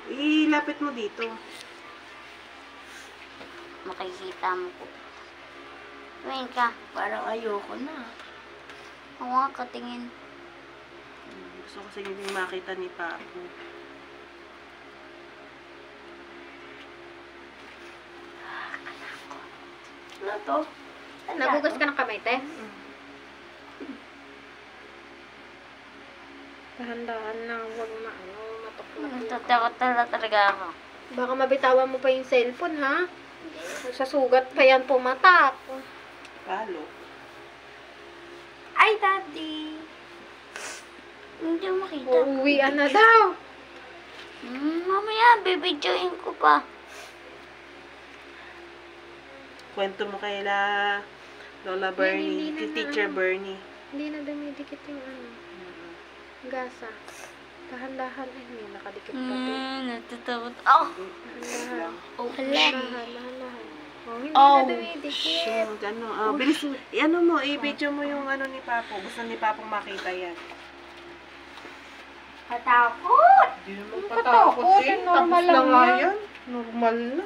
Ilapit mo dito. Makikita mo po. Tumingin ka. Parang ayoko na. Oo nga, katingin. Gusto ko kasi yung makita ni Papo. Ano to? Nagugas ka ng kamay, te? Dahan-dahan na, huwag matok-matok. Tatakot talaga ako. Baka mabitawan mo pa yung cellphone, ha? Sa sugat pa yan pumatak. Palo. Ay, Daddy! Hindi mo makita. Uuwian na daw. Mamaya, bibidyoin ko pa. Kwento mo kay Lola Bernie, hindi si na Teacher ano. Bernie. Hindi na dumidikit yung gasa. Dahan-dahan. Ay, may nakadikit pa din. Natatakot ako. Dahan-dahan. Oh, Dahan-dahan. Oh, hindi Oh, na dumidikit. shoot. Bilis mo. Ano mo, i-video mo yung ano ni Papo. Gusto ni Papong makita yan. Katakot! Hindi naman katakot, eh. Normal lang yan. Normal na.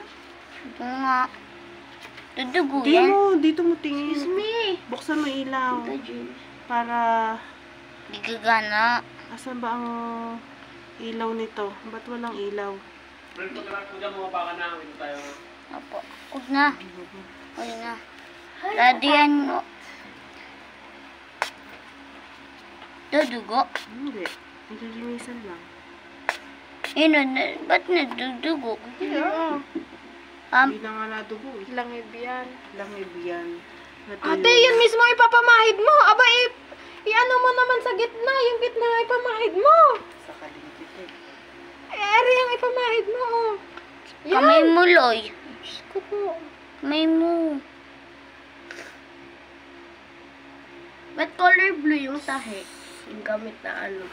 ito nga. Dudugo Di yan. mo, dito mo tingin. Excuse me! Buksan mo ilaw. Para, Di gagana. asan ba ang ilaw nito? Ba't walang ilaw? Opo. Huwag na. Huwag na. Radian mo. Dudugo. Hindi. Nililinisan lang. Ba't nadudugo? Yeah. Hindi na nga nadugo eh. Langib yan. Langib yan. Ate, yun mismo ipapamahid mo. Aba, i-ano mo naman sa gitna. Yung gitna nga ipamahid mo. Sa kaligit eh. Eri yung ipamahid mo, oh. Yan. Kamay mo, Loy. Diyos ko po. Kamay mo. Ba't color blue yung tahi? Yung gamit na ano.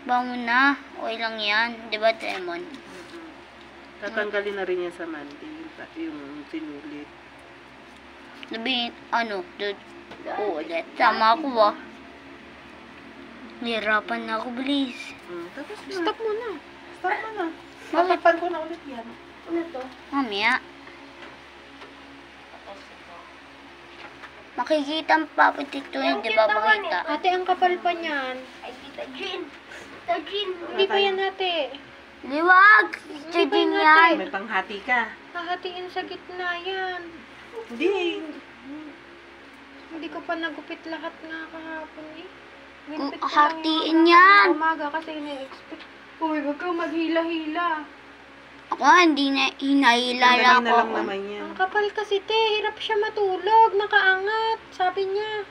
Bango na. Okay lang yan. Di ba, Tremon? Tatanggalin na rin yan sa Monday. Yung sinulit. Sabi, oo, ulit. Tama ako ba? Nahirapan na ako, bilis. Tapos na. Stop mo na. Stop mo na. Tatakpan ko na ulit yan. Ano to? Mamaya. Makikita ang papatito yun, di ba makita? Ate, ang kapal pa niyan. Ay, Tita Jean! Tita Jean! Hindi pa yan, ate. Liwag! Ito Hindi pa din yan, yan. ate. May panghati ka. Hahatiin sa gitna yan. Hindi. Hindi ko pa nagupit lahat nga kahapon eh. Kung Ginupit ko lang hahatiin yung yan. umaga kasi ina-expect. Uy, wag kang maghila-hila. Ako, hindi na hinahilala Sandali ko. na lang naman yan. Ang kapal kasi te, hirap siya matulog, nakaangat, sabi niya.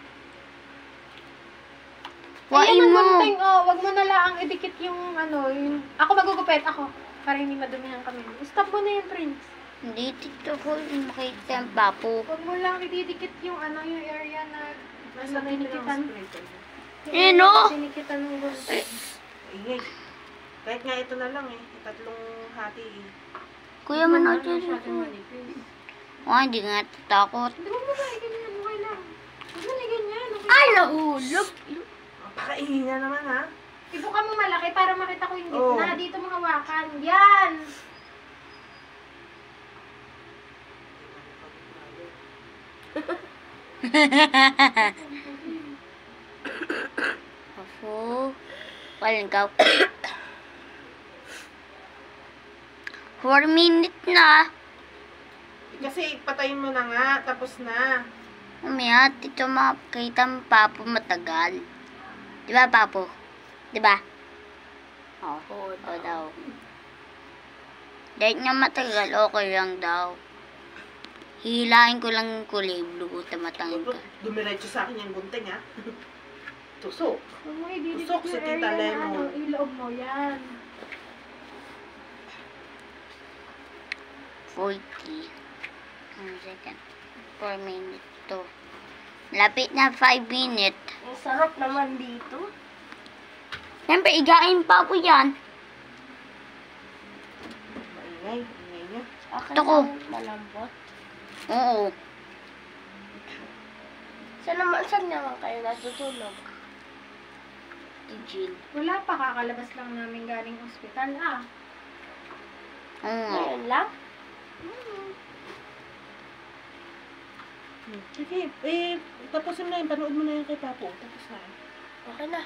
Wain Ayan ang mo. gunting, oh, wag mo na lang idikit yung yung... Ako magugupit, ako. Para hindi madumihan kami. Stop mo na yan, Prince. Hindi, tito ko. Makita ang papo. Wag mo lang ididikit yung yung area na dinikitan. Ano? Dinikitan ng gunting. Ingay. Kahit nga ito na lang eh. Tatlong hati eh. Kuya, manood yun. Hindi nga tatakot. Di ba mo ba, ganyan, okay lang. Huwag mo na ganyan, okay Ay, lang. nahulog! Pakaingay na naman ha. Ibuka mo malaki para makita ko yung gitna. Oh. Dito mo hawakan. Yan! Ako. Walang ka. 4 minutes na. Kasi patayin mo na nga. Tapos na. Mamaya, tito makita ang papo matagal. Di ba, papo? Di ba? Oo. Oo daw. Dahil nga matagal, okay lang daw. Hihilain ko lang yung kulay blue. Tamatangin ka. Dumiretso sa akin yung gunting ha. Tusok. Huwag mo ididikit Usok si yung Tita area na Lemon. iloob mo. Yan. 40. 1 second. 4 minutes to. Lapit na 5 minutes. Ang sarap naman dito. Siyempre, igain pa po yan. Maingay. Ingay niya. Akin Ito ko. lang malambot. Oo. Saan naman kayo natutulog? Eugene. Wala pa, kakalabas lang namin galing ospital. Oo nga. Ngayon lang? Sige, tapusin mo na yun. Panood mo na yun kay Papo. Tapos na. Okay na.